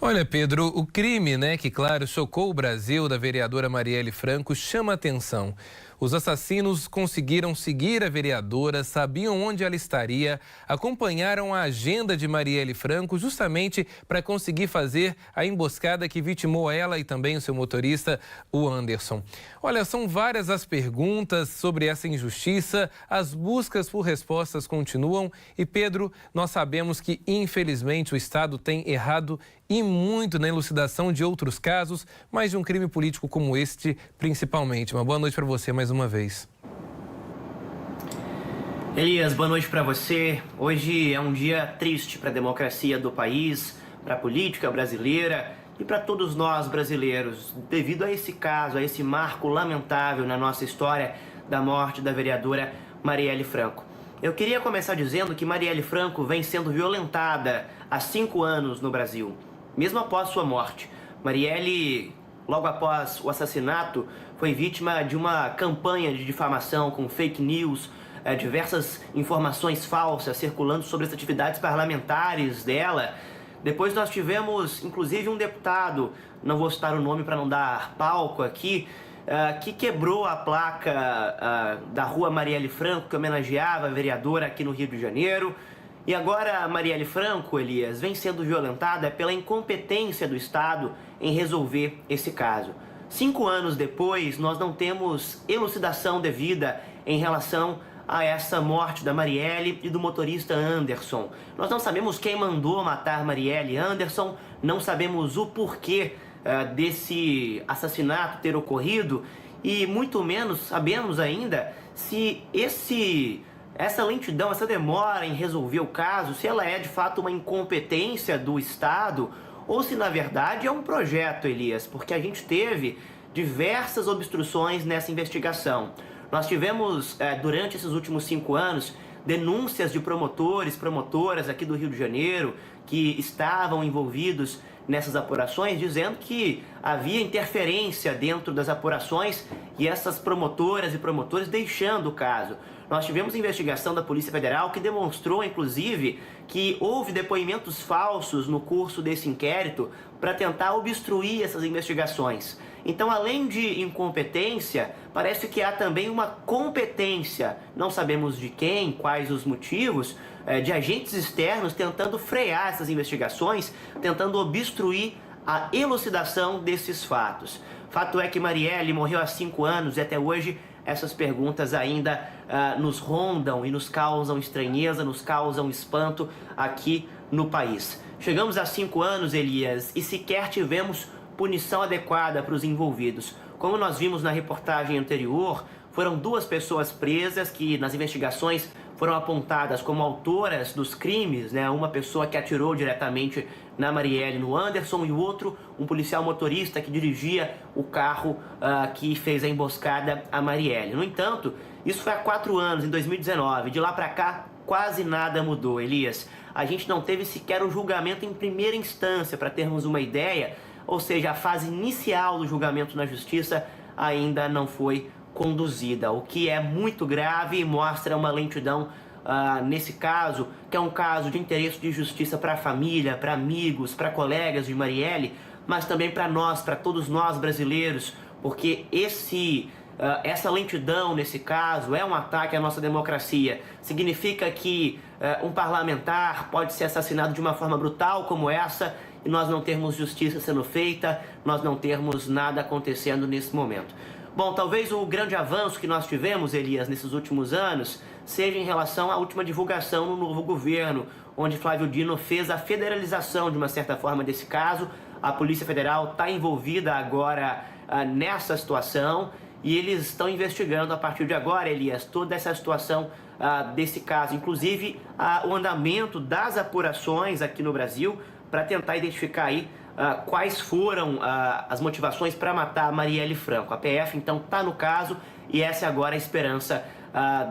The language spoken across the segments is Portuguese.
Olha, Pedro, o crime, que claro, chocou o Brasil, da vereadora Marielle Franco, chama atenção. Os assassinos conseguiram seguir a vereadora, sabiam onde ela estaria, acompanharam a agenda de Marielle Franco justamente para conseguir fazer a emboscada que vitimou ela e também o seu motorista, o Anderson. Olha, são várias as perguntas sobre essa injustiça, as buscas por respostas continuam e, Pedro, nós sabemos que, infelizmente, o Estado tem errado e muito na elucidação de outros casos, mas de um crime político como este, principalmente. Uma boa noite para você mais uma vez. Elias, boa noite para você. Hoje é um dia triste para a democracia do país, para a política brasileira e para todos nós brasileiros, devido a esse caso, a esse marco lamentável na nossa história da morte da vereadora Marielle Franco. Eu queria começar dizendo que Marielle Franco vem sendo violentada há 5 anos no Brasil. Mesmo após sua morte, Marielle, logo após o assassinato, foi vítima de uma campanha de difamação com fake news, diversas informações falsas circulando sobre as atividades parlamentares dela. Depois nós tivemos, inclusive, um deputado, não vou citar o nome para não dar palco aqui, que quebrou a placa da rua Marielle Franco, que homenageava a vereadora aqui no Rio de Janeiro. E agora a Marielle Franco, Elias, vem sendo violentada pela incompetência do Estado em resolver esse caso. 5 anos depois, nós não temos elucidação devida em relação a essa morte da Marielle e do motorista Anderson. Nós não sabemos quem mandou matar Marielle e Anderson, não sabemos o porquê desse assassinato ter ocorrido e muito menos sabemos ainda se essa lentidão, essa demora em resolver o caso, se ela é de fato uma incompetência do Estado ou se na verdade é um projeto, Elias, porque a gente teve diversas obstruções nessa investigação. Nós tivemos, durante esses últimos 5 anos, denúncias de promotores, promotoras aqui do Rio de Janeiro que estavam envolvidos nessas apurações, dizendo que havia interferência dentro das apurações e essas promotoras e promotores deixando o caso. Nós tivemos investigação da Polícia Federal que demonstrou, inclusive, que houve depoimentos falsos no curso desse inquérito para tentar obstruir essas investigações. Então, além de incompetência, parece que há também uma competência, não sabemos de quem, quais os motivos, de agentes externos tentando frear essas investigações, tentando obstruir a elucidação desses fatos. Fato é que Marielle morreu há 5 anos e até hoje essas perguntas ainda nos rondam e nos causam estranheza, nos causam espanto aqui no país. Chegamos a 5 anos, Elias, e sequer tivemos punição adequada para os envolvidos. Como nós vimos na reportagem anterior, foram 2 pessoas presas que nas investigações foram apontadas como autoras dos crimes, uma pessoa que atirou diretamente na Marielle, no Anderson, e o outro, um policial motorista que dirigia o carro que fez a emboscada a Marielle. No entanto, isso foi há 4 anos, em 2019. De lá para cá, quase nada mudou, Elias. A gente não teve sequer um julgamento em primeira instância, para termos uma ideia, ou seja, a fase inicial do julgamento na Justiça ainda não foi conduzida, o que é muito grave e mostra uma lentidão nesse caso, que é um caso de interesse de justiça para a família, para amigos, para colegas de Marielle, mas também para nós, para todos nós brasileiros, porque essa lentidão nesse caso é um ataque à nossa democracia. Significa que um parlamentar pode ser assassinado de uma forma brutal como essa e nós não termos justiça sendo feita, nós não termos nada acontecendo nesse momento. Bom, talvez o grande avanço que nós tivemos, Elias, nesses últimos anos, seja em relação à última divulgação no novo governo, onde Flávio Dino fez a federalização, de uma certa forma, desse caso. A Polícia Federal está envolvida agora nessa situação e eles estão investigando a partir de agora, Elias, toda essa situação desse caso, inclusive o andamento das apurações aqui no Brasil, para tentar identificar aí quais foram as motivações para matar a Marielle Franco. A PF, então, está no caso e essa é agora a esperança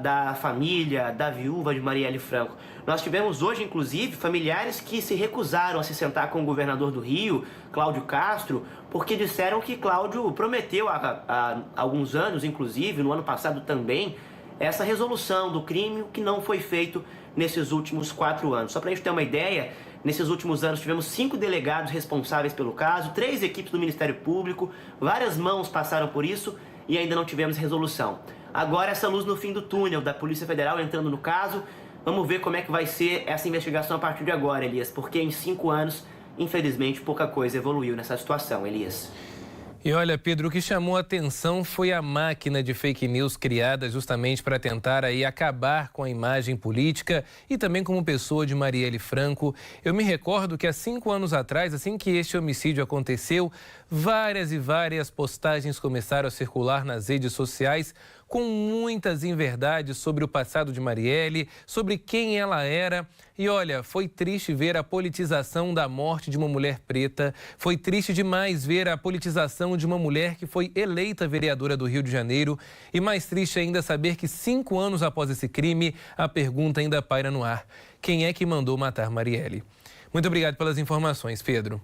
da família, da viúva de Marielle Franco. Nós tivemos hoje, inclusive, familiares que se recusaram a se sentar com o governador do Rio, Cláudio Castro, porque disseram que Cláudio prometeu há alguns anos, inclusive, no ano passado também, essa resolução do crime, que não foi feito nesses últimos 4 anos. Só para a gente ter uma ideia, Nesses últimos anos tivemos 5 delegados responsáveis pelo caso, 3 equipes do Ministério Público, várias mãos passaram por isso e ainda não tivemos resolução. Agora essa luz no fim do túnel da Polícia Federal entrando no caso, vamos ver como é que vai ser essa investigação a partir de agora, Elias, porque em 5 anos, infelizmente, pouca coisa evoluiu nessa situação, Elias. E olha, Pedro, o que chamou a atenção foi a máquina de fake news criada justamente para tentar aí acabar com a imagem política e também como pessoa de Marielle Franco. Eu me recordo que há 5 anos atrás, assim que este homicídio aconteceu, várias e várias postagens começaram a circular nas redes sociais com muitas inverdades sobre o passado de Marielle, sobre quem ela era. E olha, foi triste ver a politização da morte de uma mulher preta. Foi triste demais ver a politização de uma mulher que foi eleita vereadora do Rio de Janeiro. E mais triste ainda saber que 5 anos após esse crime, a pergunta ainda paira no ar: quem é que mandou matar Marielle? Muito obrigado pelas informações, Pedro.